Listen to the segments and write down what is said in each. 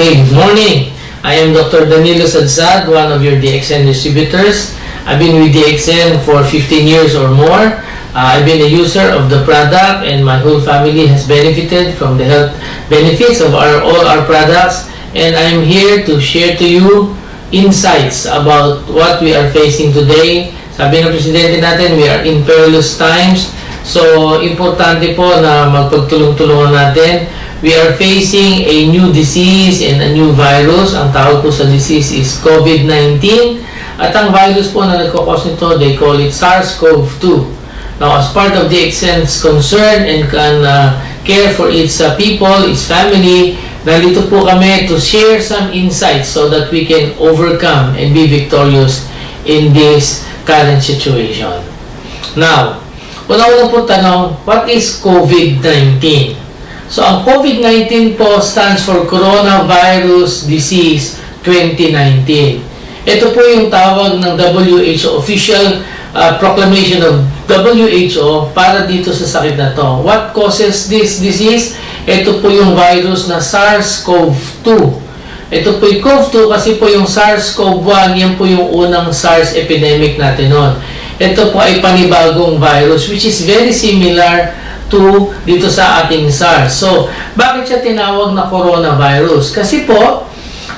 Okay, good morning. I am Dr. Danilo Sadsad, one of your DXN distributors. I've been with DXN for 15 years or more. I've been a user of the product and my whole family has benefited from the health benefits of all our products. And I'm here to share to you insights about what we are facing today. Sabi ng presidente natin, we are in perilous times. So, importante po na magpagtulong-tulungan natin. We are facing a new disease and a new virus. Ang tawag po sa disease is COVID-19. At ang virus po na nagkakos nito, they call it SARS-CoV-2. Now, as part of DXN's concern and can care for its people, its family, nandito po kami to share some insights so that we can overcome and be victorious in this current situation. Now, una-una po tanong, what is COVID-19? So, ang COVID-19 po stands for Coronavirus Disease 2019. Ito po yung tawag ng WHO, official proclamation of WHO para dito sa sakit na to. What causes this disease? Ito po yung virus na SARS-CoV-2. Ito po yung CoV-2 kasi po yung SARS-CoV-1, yan po yung unang SARS epidemic natin noon. Ito po ay panibagong virus which is very similar to dito sa ating SARS. So, bakit siya tinawag na coronavirus? Kasi po,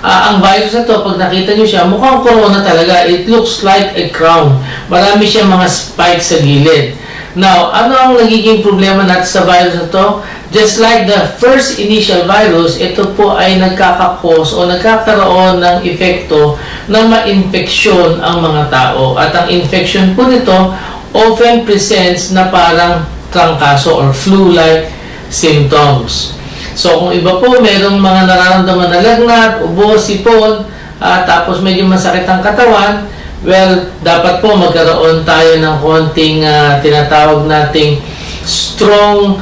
ang virus na to, pag nakita nyo siya, mukhang corona talaga. It looks like a crown. Marami siyang mga spikes sa gilid. Now, ano ang nagiging problema natin sa virus na to? Just like the first initial virus, ito po ay nagkakakos o nagkakaroon ng epekto na ma-infeksyon ang mga tao. At ang infection po nito often presents na parang trangkaso or flu-like symptoms. So, kung iba po, mayroong mga nararamdaman na lagnat, ubo, sipon, tapos medyo masakit ang katawan, well, dapat po magkaroon tayo ng konting tinatawag nating strong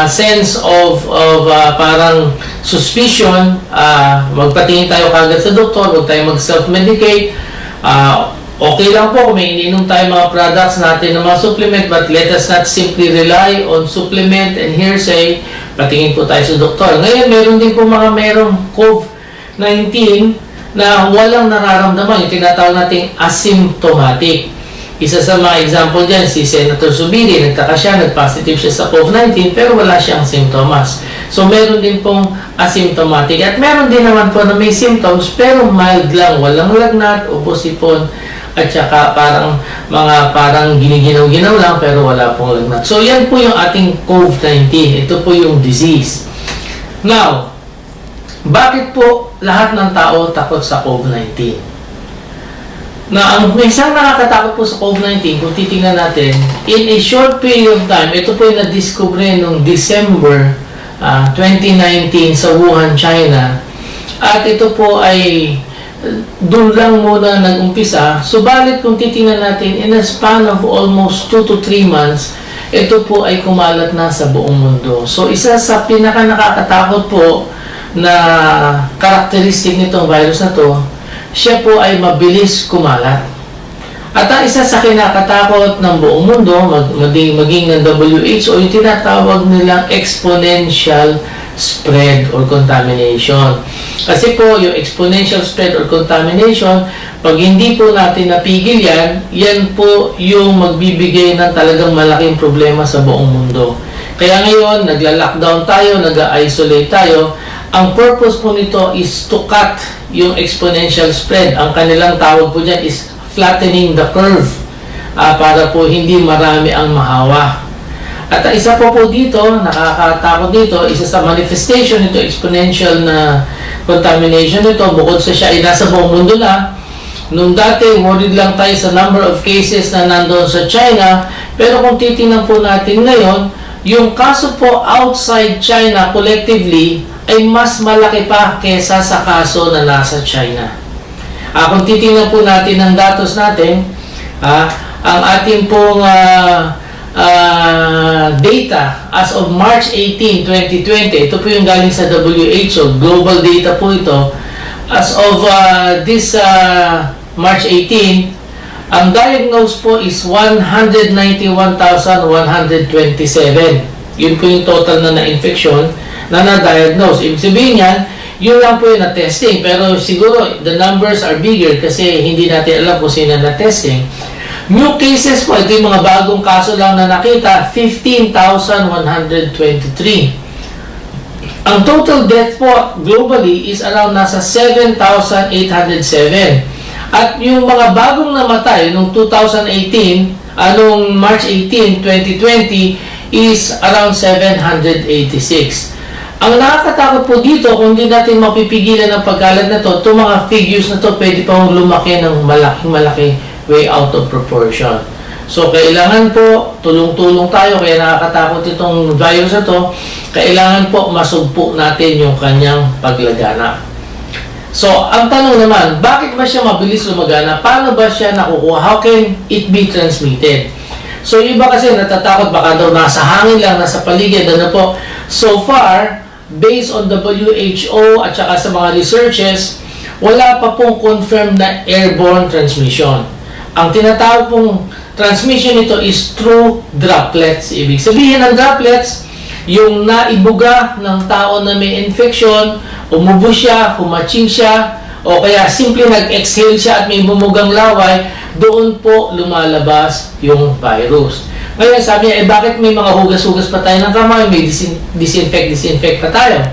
sense of parang suspicion. Magpatingin tayo kagad sa doktor, huwag tayo mag-self-medicate. Okay lang po kung may ininom tayo mga products natin ng mga supplement, but let us not simply rely on supplement and hearsay. Patingin po tayo sa doktor. Ngayon, meron din po merong COVID-19 na walang nararamdaman, yung tinatawag nating asymptomatic. Isa sa mga example dyan, si Senator Zubiri, nagtaka siya, nag-positive siya sa COVID-19, pero wala siyang symptoms. So, meron din pong asymptomatic. At meron din naman po na may symptoms, pero mild lang, walang lagnat, ubo, sipon, at saka parang giniginaw-ginaw lang pero wala pong lagnat. So, yan po yung ating COVID-19. Ito po yung disease. Now, bakit po lahat ng tao takot sa COVID-19? Na ang isang nakakatakot po sa COVID-19, kung titingnan natin, in a short period of time, ito po yung na-discover noong December 2019 sa Wuhan, China. At ito po ay doon lang muna nag-umpisa. Subalit kung titingnan natin, in a span of almost 2 to 3 months, ito po ay kumalat na sa buong mundo. So, isa sa pinaka-nakakatakot po na karakteristik nitong virus na to, siya po ay mabilis kumalat. At ang isa sa kinakatakot ng buong mundo, maging ng WHO, yung tinatawag nilang exponential spread or contamination. Kasi po, yung exponential spread or contamination, pag hindi po natin napigil yan, yan po yung magbibigay ng talagang malaking problema sa buong mundo. Kaya ngayon, nagla-lockdown tayo, nag-isolate tayo. Ang purpose po nito is to cut yung exponential spread. Ang kanilang tawag po dyan is flattening the curve para po hindi marami ang mahawa. At ang isa po dito, nakakatakot dito, isa sa manifestation nito, exponential na contamination nito, bukod sa siya ay nasa buong mundo na. Nung dati, worried lang tayo sa number of cases na nandoon sa China, pero kung titingnan po natin ngayon, yung kaso po outside China collectively ay mas malaki pa kesa sa kaso na nasa China. Kung titingnan po natin ang datos natin, ang ating pong data as of March 18, 2020, ito po yung galing sa WHO, global data po ito. As of this March 18, ang diagnosed po is 191,127. Yun po yung total na na-infection na na-diagnose. Ibig sabihin yan, Yun lang po yung na-testing. Pero siguro, the numbers are bigger kasi hindi natin alam kung sino na-testing. New cases po, ito yung mga bagong kaso lang na nakita, 15,123. Ang total death po globally is around nasa 7,807. At yung mga bagong namatay noong 2018, anong March 18, 2020, is around 786. Ang nakakatakot po dito, kung hindi natin mapipigilan ang pagkalat na to, itong mga figures na to, pwede pang lumaki ng malaking-malaki way out of proportion. So, kailangan po, tulong-tulong tayo, kaya nakakatakot itong virus na to, kailangan po masugpo natin yung kanyang paglaganap. So, ang tanong naman, bakit ba siya mabilis lumagana? Paano ba siya nakukuha? How can it be transmitted? So, iba kasi natatakot, baka daw nasa hangin lang, nasa paligid, ano po. So far, based on WHO at saka sa mga researches, wala pa pong confirmed na airborne transmission. Ang tinatawag pong transmission nito is through droplets. Ibig sabihin ng droplets, yung naibuga ng tao na may infection, umubo siya, humaching siya, o kaya simple nag-exhale siya at may bumugang laway, doon po lumalabas yung virus. Ngayon sabi niya, bakit may mga hugas-hugas pa tayo ng kamay, may disinfect pa tayo?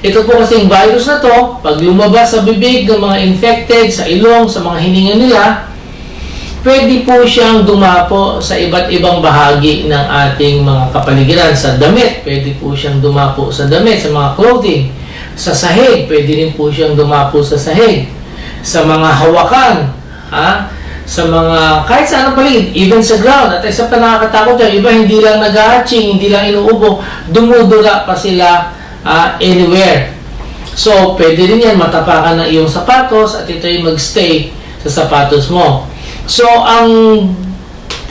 Ito po kasing virus na to, pag lumabas sa bibig ng mga infected, sa ilong, sa mga hininga nila, pwede po siyang dumapo sa iba't ibang bahagi ng ating mga kapaligiran. Sa damit, pwede po siyang dumapo sa damit, sa mga clothing. Sa sahig, pwede rin po siyang dumapo sa sahig. Sa mga hawakan, sa mga, kahit sa anong paligid, even sa ground. At isa pa nakakatakot yan, iba hindi lang nag-hatching, hindi lang inuubo, dumudura pa sila anywhere. So, pwede rin yan, matapakan ng iyong sapatos at ito ay mag-stay sa sapatos mo. So, ang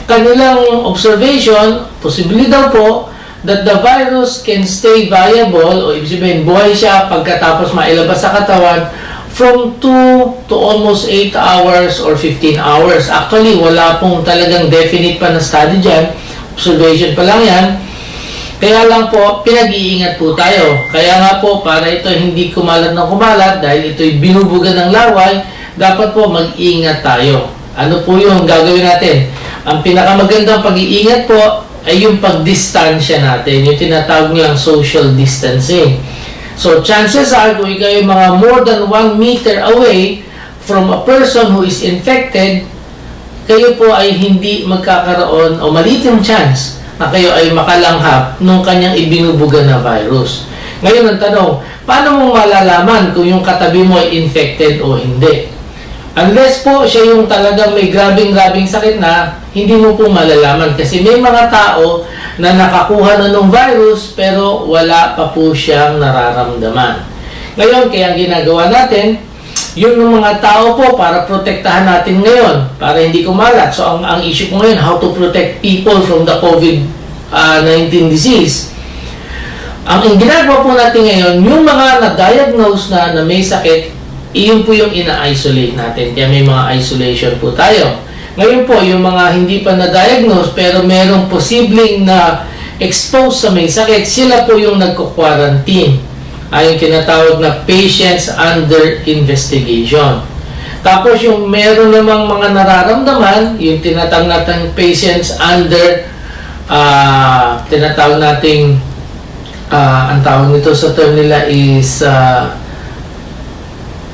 kanilang observation, posibilidad daw po, that the virus can stay viable, o ibig sabihin, buhay siya pagkatapos mailabas sa katawan, from 2 to almost 8 hours or 15 hours. Actually, wala pong talagang definite pa na study dyan. Observation pa lang yan. Kaya lang po, pinag-iingat po tayo. Kaya nga po, para ito hindi kumalat ng kumalat, dahil ito'y binubuga ng laway, dapat po mag-iingat tayo. Ano po yung gagawin natin? Ang pinakamagandang pag-iingat po ay yung pagdistansya natin, yung tinatawag nilang social distancing. So, chances are, kung ikaw ay mga more than 1 meter away from a person who is infected, kayo po ay hindi magkakaroon o maliit yung chance na kayo ay makalanghap nung kanyang ibinubuga na virus. Ngayon ang tanong, paano mo malalaman kung yung katabi mo ay infected o hindi? Unless po siya yung talagang may grabing sakit na, hindi mo po malalaman. Kasi may mga tao na nakakuha na ng virus pero wala pa po siyang nararamdaman. Ngayon, kaya ang ginagawa natin, yung mga tao po para protektahan natin ngayon, para hindi kumalat. So, ang issue ko ngayon, how to protect people from the COVID-19 disease. Ang ginagawa po natin ngayon, yung mga na-diagnose na may sakit, iyon po yung ina-isolate natin. Kaya may mga isolation po tayo. Ngayon po, yung mga hindi pa na-diagnose pero merong posibleng na exposed sa may sakit, sila po yung nagko-quarantine. Ay yung tinatawag na patients under investigation. Tapos yung meron namang mga nararamdaman, yung tinatawag natin patients under, tinatawag nating, ang tawag nito sa term nila is,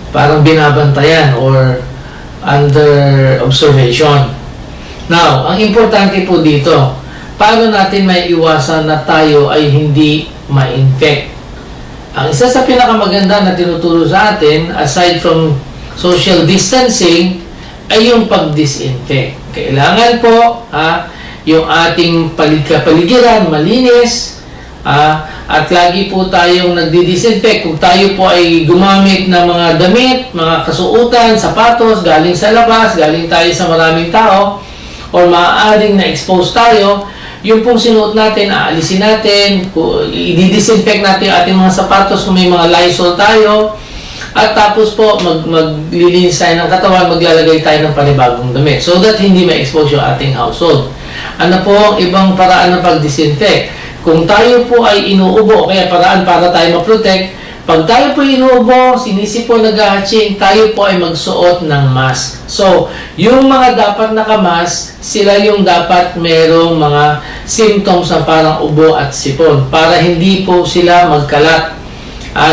parang binabantayan or under observation. Now, ang importante po dito, paano natin may iwasan na tayo ay hindi ma-infect? Ang isa sa pinakamaganda na tinuturo sa atin, aside from social distancing, ay yung pag-disinfect. Kailangan po, yung ating paligiran malinis, at lagi po tayong nagdi-disinfect. Kung tayo po ay gumamit ng mga damit, mga kasuotan, sapatos, galing sa labas, galing tayo sa maraming tao, or maaaring na-expose tayo, yung pong sinuot natin, aalisin natin, i-disinfect natin yung ating mga sapatos kung may mga Lysol tayo, at tapos po maglilinis tayo ng katawan, maglalagay tayo ng panibagong damit so that hindi ma-expose yung ating household. Ano po ang ibang paraan ng pag-disinfect? Kung tayo po ay inuubo, kaya paraan para tayo ma-protect, Pag tayo po inuubo, sinisipon, nag-hatching, tayo po ay magsuot ng mask. So, yung mga dapat nakamask, sila yung dapat merong mga symptoms na parang ubo at sipon para hindi po sila magkalat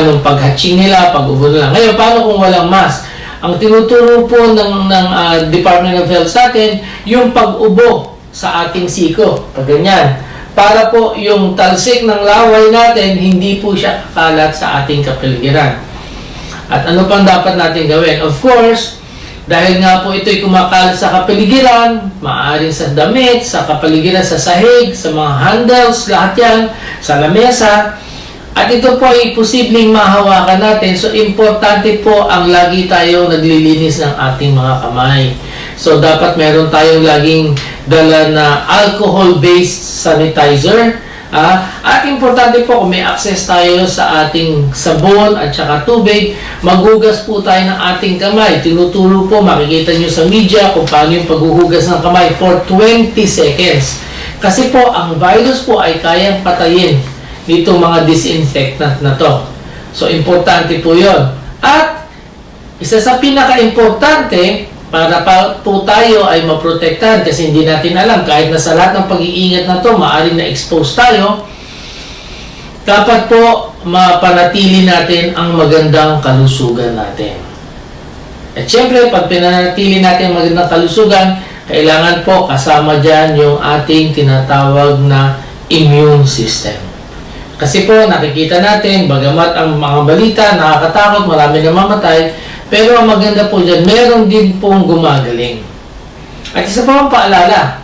nung pag-hatching nila, pag-ubo nila. Ngayon, paano kung walang mask? Ang tinuturo po ng Department of Health sa atin, yung pag-ubo sa ating siko. Pag ganyan. Para po yung talsik ng laway natin, hindi po siya kakalat sa ating kapaligiran. At ano pang dapat natin gawin? Of course, dahil nga po ito'y kumakalat sa kapaligiran, maaaring sa damit, sa kapaligiran, sa sahig, sa mga handles, lahat yan, sa lamesa, at ito po ay posibleng mahawakan natin. So, importante po ang lagi tayo naglilinis ng ating mga kamay. So, dapat meron tayong laging dala na alcohol-based sanitizer. At importante po, kung may access tayo sa ating sabon at saka tubig, maghugas po tayo ng ating kamay. Tinuturo po, makikita nyo sa media kung paano yung paghuhugas ng kamay for 20 seconds. Kasi po, ang virus po ay kayang patayin nitong mga disinfectant na to. So, importante po yon. At, isa sa pinaka-importante, para po tayo ay maprotektahan kasi hindi natin alam, kahit na sa lahat ng pag-iingat na to, maaaring na-expose tayo, dapat po mapanatili natin ang magandang kalusugan natin. At syempre, pag pinanatili natin ang magandang kalusugan, kailangan po kasama dyan yung ating tinatawag na immune system. Kasi po, nakikita natin, bagamat ang mga balita, nakakatakot, marami namamatay, pero ang maganda po dyan, meron din pong gumagaling. At isa pa ang paalala,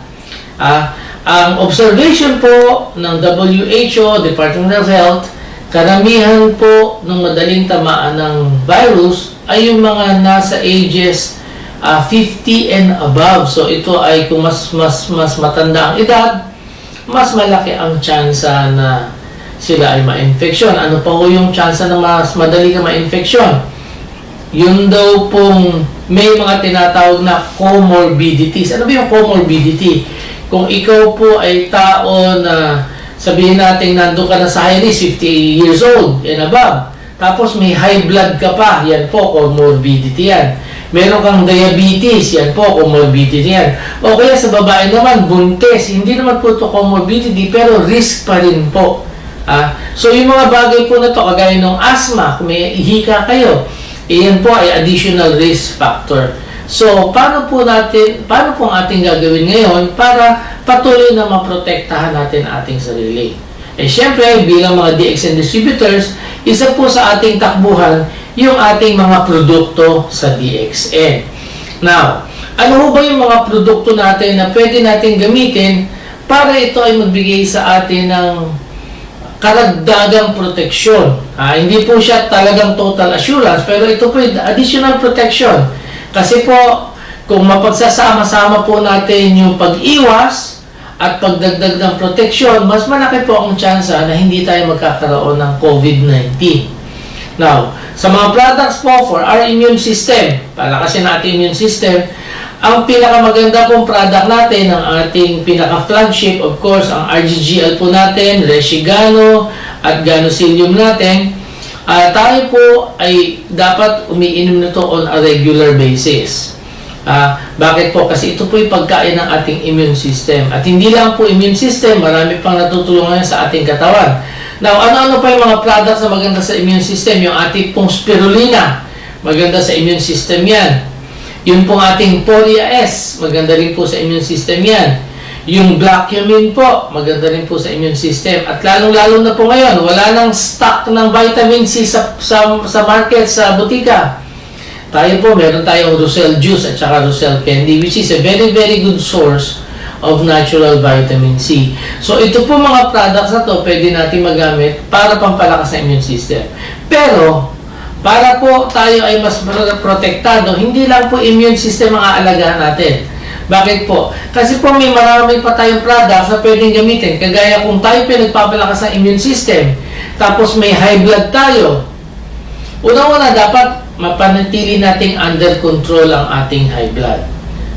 ang observation po ng WHO, Department of Health, karamihan po ng madaling tamaan ng virus ay yung mga nasa ages 50 and above. So ito ay kung mas matanda ang edad, mas malaki ang tsansa na sila ay ma-infection. Ano pa po yung tsansa na mas madali ka ma-infection? Yun daw pong may mga tinatawag na comorbidities. Ano ba yung comorbidity? Kung ikaw po ay tao na sabihin natin nandun ka na sa high risk, 50 years old and above, tapos may high blood ka pa, yan po, comorbidity yan. Meron kang diabetes, yan po, comorbidity yan. O kaya sa babae naman, buntis, hindi naman po ito comorbidity, pero risk pa rin po. So yung mga bagay po na to, kagaya ng asthma, kung may hika kayo, iyan po ay additional risk factor. So, paano po ang ating gagawin ngayon para patuloy na maprotektahan natin ating sarili? Siyempre, bilang mga DXN distributors, isa po sa ating takbuhan yung ating mga produkto sa DXN. Now, ano ba yung mga produkto natin na pwede natin gamitin para ito ay magbigay sa atin ng karagdagang proteksyon. Hindi po siya talagang total assurance, pero ito po yung additional protection. Kasi po, kung mapagsasama-sama po natin yung pag-iwas at pagdagdag ng proteksyon, mas malaki po ang tsansa na hindi tayo magkakaroon ng COVID-19. Now, sa mga products po for our immune system, palakasin natin immune system, ang pinakamaganda pong product natin, ang ating pinaka-flagship, of course, ang RGGL po natin, Reshigano at Ganocilium natin, tayo po ay dapat umiinom nito on a regular basis. Bakit po? Kasi ito po yung pagkain ng ating immune system. At hindi lang po immune system, marami pang natutulungan sa ating katawan. Now, ano-ano pa yung mga products na maganda sa immune system? Yung ating pong spirulina, maganda sa immune system yan. Yung pong ating Polia S, maganda rin po sa immune system yan. Yung Black Cumin po, maganda rin po sa immune system. At lalong-lalo na po ngayon, wala nang stock ng vitamin C sa market, sa butika. Tayo po, meron tayong Roselle Juice at saka Roselle Candy, which is a very, very good source of natural vitamin C. So, ito po mga products na to, pwede natin magamit para pampalakas ng immune system. Pero, para po tayo ay mas protektado, hindi lang po immune system ang aalagaan natin. Bakit po? Kasi po may marami pa tayong products na pwedeng gamitin. Kagaya kung tayo pinagpapalakas ng immune system, tapos may high blood tayo, una-una dapat mapanatili nating under control ang ating high blood.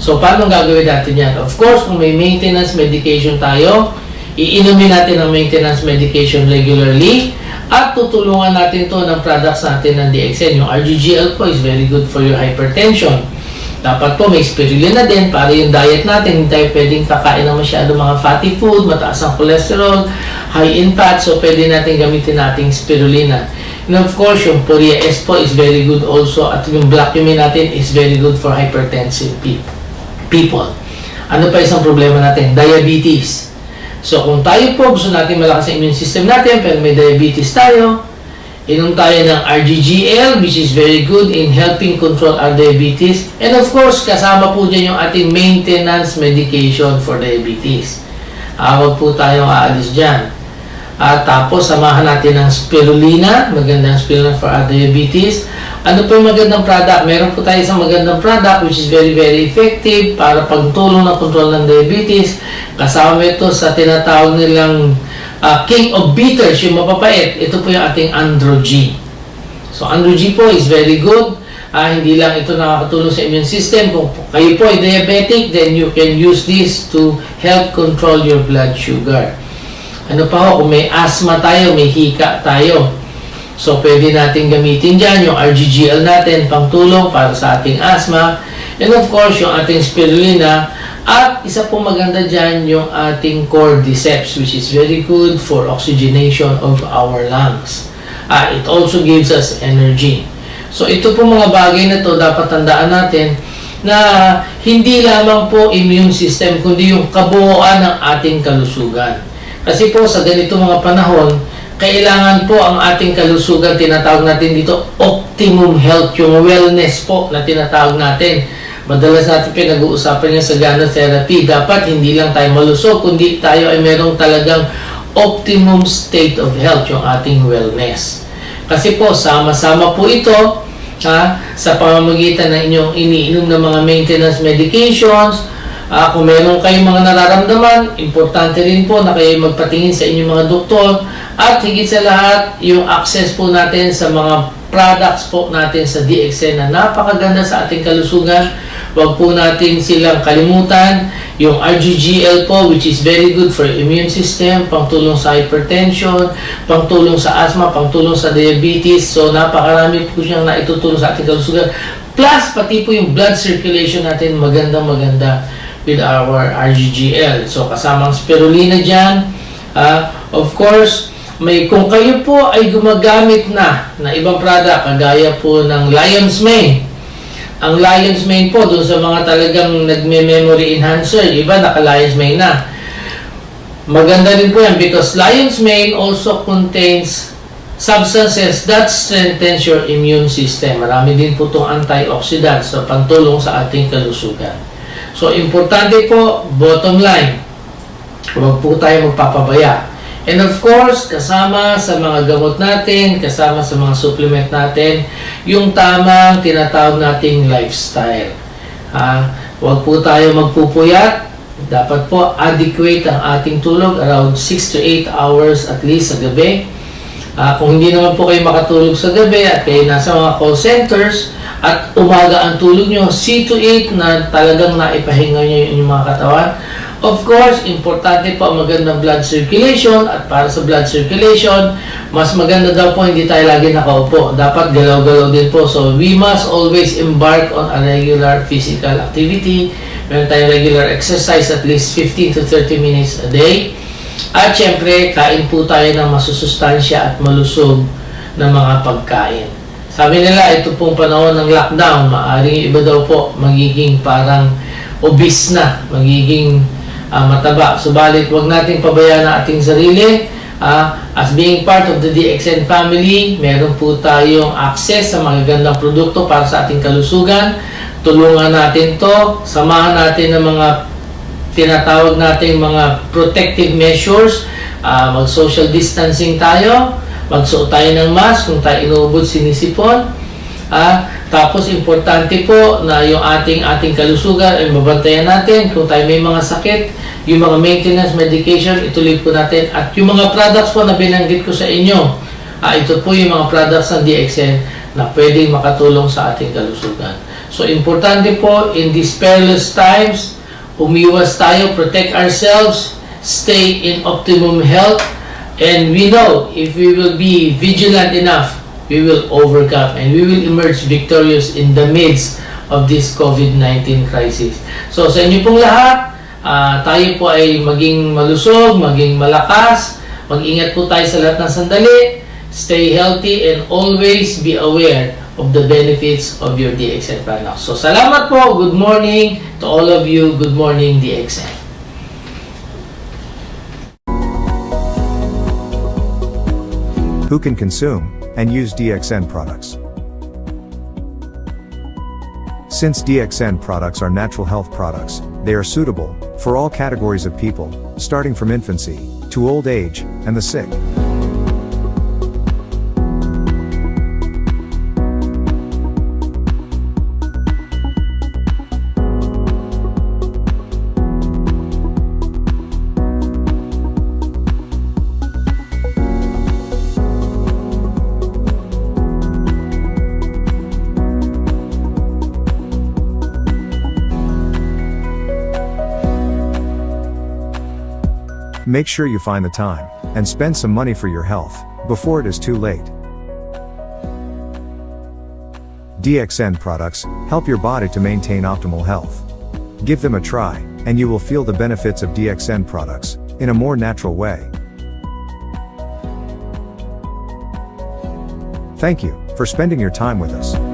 So, paano gagawin natin yan? Of course, kung may maintenance medication tayo, iinumin natin ang maintenance medication regularly. At tutulungan natin to ng products natin ng DXN. Yung RGGL po is very good for your hypertension. Dapat po may spirulina din para yung diet natin. Hindi tayo pwedeng kakain ng masyado mga fatty food, mataas ang cholesterol, high in fat. So, pwede natin gamitin nating spirulina. And of course, yung Poria S po is very good also. At yung black cumin natin is very good for hypertensive people. Ano pa isang problema natin? Diabetes. So, kung tayo po gusto natin malakas ang immune system natin, pero may diabetes tayo, inom tayo ng RGGL, which is very good in helping control our diabetes. And of course, kasama po dyan yung ating maintenance medication for diabetes. Huwag po tayong aalis dyan. At tapos, samahan natin ng spirulina. Magandang spirulina for our diabetes. Ano po yung magandang product? Meron po tayo isang magandang product which is very, very effective para pagtulong ng control ng diabetes. Kasama ito sa tinatawag nilang King of Bitters, yung mapapait. Ito po yung ating Andro-G. So, Andro-G po is very good. Hindi lang ito nakakatulong sa immune system. Kung kayo po ay diabetic, then you can use this to help control your blood sugar. Ano pa ho, kung may asthma tayo, may hika tayo. So, pwede natin gamitin dyan yung RGGL natin, pangtulong para sa ating asthma. And of course, yung ating spirulina. At isa pong maganda dyan yung ating cordyceps, which is very good for oxygenation of our lungs. It also gives us energy. So ito pong mga bagay na to dapat tandaan natin na hindi lamang po immune system, kundi yung kabuuan ng ating kalusugan. Kasi po sa ganito mga panahon, kailangan po ang ating kalusugan, tinatawag natin dito, optimum health, yung wellness po na tinatawag natin. Madalas natin pinag-uusapan niya sa Gano Therapy. Dapat hindi lang tayo malusog, kundi tayo ay merong talagang optimum state of health, yung ating wellness. Kasi po, sama-sama po ito sa pamamagitan ng inyong iniinom ng mga maintenance medications. Kung meron kayong mga nararamdaman, importante rin po na kayo magpatingin sa inyong mga doktor. At higit sa lahat, yung access po natin sa mga products po natin sa DXN na napakaganda sa ating kalusugan. Huwag po natin silang kalimutan. Yung RGGL po, which is very good for immune system, pangtulong sa hypertension, pangtulong sa asthma, pangtulong sa diabetes. So, napakarami po siyang naitutulong sa ating kalusugan. Plus, pati po yung blood circulation natin, magandang-maganda with our RGGL. So, kasamang spirulina dyan. Of course, kung kayo po ay gumagamit na ibang product, kagaya po ng Lion's Mane. Ang Lion's Mane po, doon sa mga talagang nagme-memory enhancer, iba naka-Lion's Mane na. Maganda rin po yan because Lion's Mane also contains substances that strengthens your immune system. Marami din po itong antioxidants na pantulong sa ating kalusugan. So, importante po, bottom line, huwag po tayo magpapabaya. And of course, kasama sa mga gamot natin, kasama sa mga supplement natin, yung tamang tinatawag nating lifestyle. Huwag po tayo magpupuyat. Dapat po adequate ang ating tulog, around 6 to 8 hours at least sa gabi. Kung hindi naman po kayo makatulog sa gabi at kayo nasa mga call centers at umaga ang tulog nyo, see to it na talagang naipahinga nyo yung inyong mga katawan. Of course, importante po ang magandang blood circulation at para sa blood circulation, mas maganda daw po hindi tayo lagi nakaupo. Dapat galaw-galaw din po. So, we must always embark on a regular physical activity. Meron tayong regular exercise at least 15 to 30 minutes a day. At syempre, kain po tayo ng masusustansya at malusog na mga pagkain. Sabi nila, ito pong panahon ng lockdown, maaaring iba daw po magiging parang obese na, magiging mataba. Subalit, huwag nating pabayaan ang ating sarili. As being part of the DXN family, meron po tayong access sa magagandang produkto para sa ating kalusugan. Tulungan natin to, samahan natin ng mga tinatawag natin mga protective measures. Mag-social distancing tayo, magsuot tayo ng mask kung tayo inuubod, sinisipon. Tapos, importante po na yung ating kalusugan ay mabantayan natin. Kung tayo may mga sakit, yung mga maintenance medication, ituloy po natin. At yung mga products po na binanggit ko sa inyo, ito po yung mga products ng DXN na pwedeng makatulong sa ating kalusugan. So, importante po, in these perilous times, umiwas tayo, protect ourselves, stay in optimum health, And we know if we will be vigilant enough, we will overcome and we will emerge victorious in the midst of this COVID-19 crisis. So sa inyo pong lahat, tayo po ay maging malusog, maging malakas, mag-ingat po tayo sa lahat ng sandali, stay healthy and always be aware of the benefits of your DXN products. So salamat po, good morning to all of you, good morning DXN. Who can consume and use DXN products? Since DXN products are natural health products, they are suitable for all categories of people, starting from infancy to old age and the sick. Make sure you find the time and spend some money for your health before it is too late. DXN products help your body to maintain optimal health. Give them a try, and you will feel the benefits of DXN products in a more natural way. Thank you for spending your time with us.